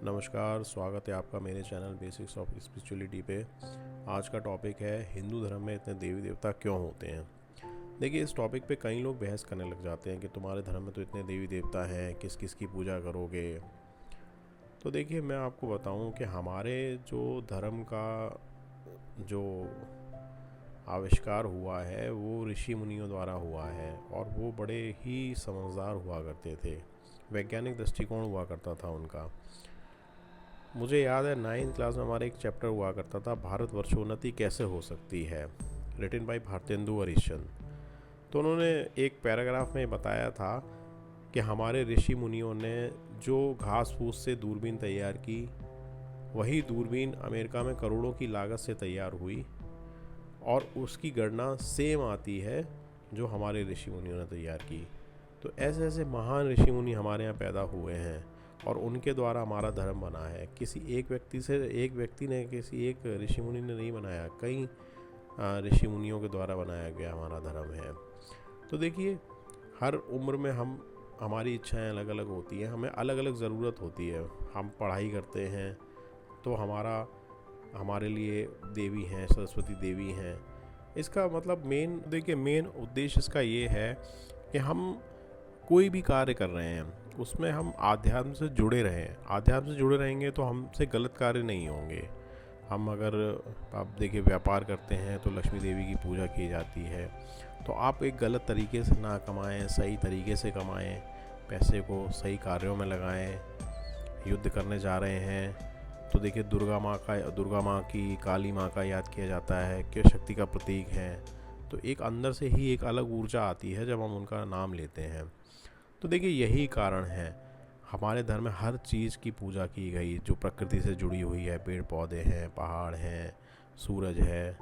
नमस्कार, स्वागत है आपका मेरे चैनल बेसिक्स ऑफ स्पिरिचुअलिटी पे। आज का टॉपिक है हिंदू धर्म में इतने देवी देवता क्यों होते हैं। देखिए, इस टॉपिक पे कई लोग बहस करने लग जाते हैं कि तुम्हारे धर्म में तो इतने देवी देवता हैं, किस किस की पूजा करोगे। तो देखिए, मैं आपको बताऊं कि हमारे जो धर्म का जो आविष्कार हुआ है वो ऋषि मुनियों द्वारा हुआ है, और वो बड़े ही समझदार हुआ करते थे। वैज्ञानिक दृष्टिकोण हुआ करता था उनका। मुझे याद है 9th क्लास में हमारे एक चैप्टर हुआ करता था, भारत वर्षोन्नति कैसे हो सकती है, रिटन बाय भारतेंदु हरिश्चंद्र। तो उन्होंने एक पैराग्राफ में बताया था कि हमारे ऋषि मुनियों ने जो घास फूस से दूरबीन तैयार की, वही दूरबीन अमेरिका में करोड़ों की लागत से तैयार हुई, और उसकी गणना सेम आती है जो हमारे ऋषि मुनियों ने तैयार की। तो ऐसे ऐसे महान ऋषि मुनि हमारे यहाँ पैदा हुए हैं, और उनके द्वारा हमारा धर्म बना है। किसी एक व्यक्ति ने किसी एक ऋषि मुनि ने नहीं बनाया, कई ऋषि मुनियों के द्वारा बनाया गया हमारा धर्म है। तो देखिए, हर उम्र में हमारी इच्छाएं अलग अलग होती हैं, हमें अलग अलग ज़रूरत होती है। हम पढ़ाई करते हैं तो हमारे लिए देवी हैं, सरस्वती देवी हैं। इसका मतलब मेन उद्देश्य इसका ये है कि हम कोई भी कार्य कर रहे हैं उसमें हम आध्यात्म से जुड़े रहें। आध्यात्म से जुड़े रहेंगे तो हमसे गलत कार्य नहीं होंगे। हम अगर आप देखिए व्यापार करते हैं तो लक्ष्मी देवी की पूजा की जाती है। तो आप एक गलत तरीके से ना कमाएं, सही तरीके से कमाएं, पैसे को सही कार्यों में लगाएं। युद्ध करने जा रहे हैं तो देखिए दुर्गा माँ की, काली माँ का याद किया जाता है कि शक्ति का प्रतीक है। तो एक अंदर से ही एक अलग ऊर्जा आती है जब हम उनका नाम लेते हैं। तो देखिए, यही कारण है हमारे धर्म में हर चीज़ की पूजा की गई जो प्रकृति से जुड़ी हुई है। पेड़ पौधे हैं, पहाड़ हैं, सूरज है।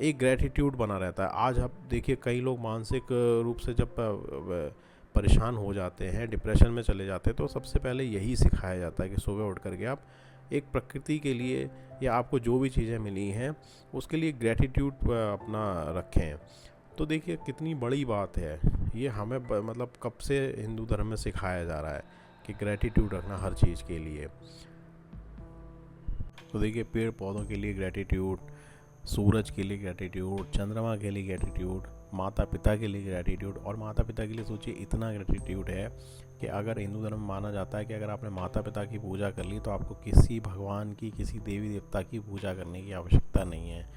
एक ग्रेटिट्यूड बना रहता है। आज आप देखिए, कई लोग मानसिक रूप से जब परेशान हो जाते हैं, डिप्रेशन में चले जाते हैं, तो सबसे पहले यही सिखाया जाता है कि सुबह उठ करके आप एक प्रकृति के लिए या आपको जो भी चीज़ें मिली हैं उसके लिए ग्रेटिट्यूड अपना रखें। तो देखिए, कितनी बड़ी बात है ये। हमें मतलब कब से हिंदू धर्म में सिखाया जा रहा है कि ग्रेटिट्यूड रखना हर चीज़ के लिए। तो देखिए, पेड़ पौधों के लिए ग्रेटिट्यूड, सूरज के लिए ग्रेटिट्यूड, चंद्रमा के लिए ग्रेटिट्यूड, माता पिता के लिए ग्रेटिट्यूड। और माता पिता के लिए सोचिए, इतना ग्रेटिट्यूड है कि अगर हिंदू धर्म में माना जाता है कि अगर आपने माता पिता की पूजा कर ली तो आपको किसी भगवान की, किसी देवी देवता की पूजा करने की आवश्यकता नहीं है।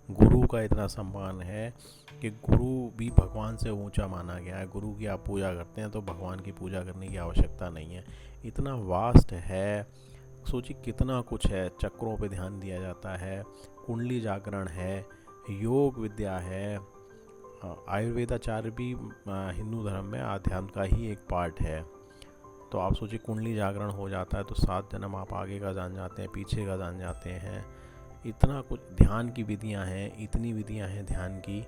गुरु का इतना सम्मान है कि गुरु भी भगवान से ऊंचा माना गया है। गुरु की आप पूजा करते हैं तो भगवान की पूजा करने की आवश्यकता नहीं है। इतना वास्ट है, सोचिए कितना कुछ है। चक्रों पे ध्यान दिया जाता है, कुंडली जागरण है, योग विद्या है, आयुर्वेदाचार्य भी हिंदू धर्म में अध्यात्म का ही एक पार्ट है। तो आप सोचिए, कुंडली जागरण हो जाता है तो 7 जन्म आप आगे का जान जाते हैं, पीछे का जान जाते हैं। इतना कुछ ध्यान की विधियां हैं, इतनी विधियां हैं ध्यान की।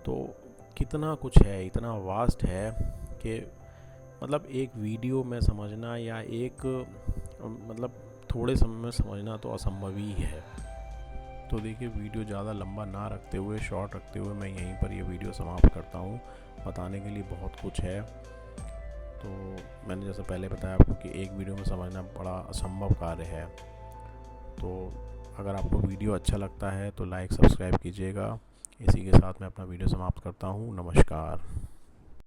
तो कितना कुछ है, इतना वास्ट है कि मतलब एक वीडियो में समझना या एक मतलब थोड़े समय में समझना तो असंभव ही है। तो देखिए, वीडियो ज़्यादा लंबा ना रखते हुए, शॉर्ट रखते हुए मैं यहीं पर ये वीडियो समाप्त करता हूँ। बताने के लिए बहुत कुछ है। तो मैंने जैसे पहले बताया आपको कि एक वीडियो में समझना बड़ा असंभव कार्य है। तो अगर आपको वीडियो अच्छा लगता है तो लाइक सब्सक्राइब कीजिएगा। इसी के साथ मैं अपना वीडियो समाप्त करता हूँ। नमस्कार।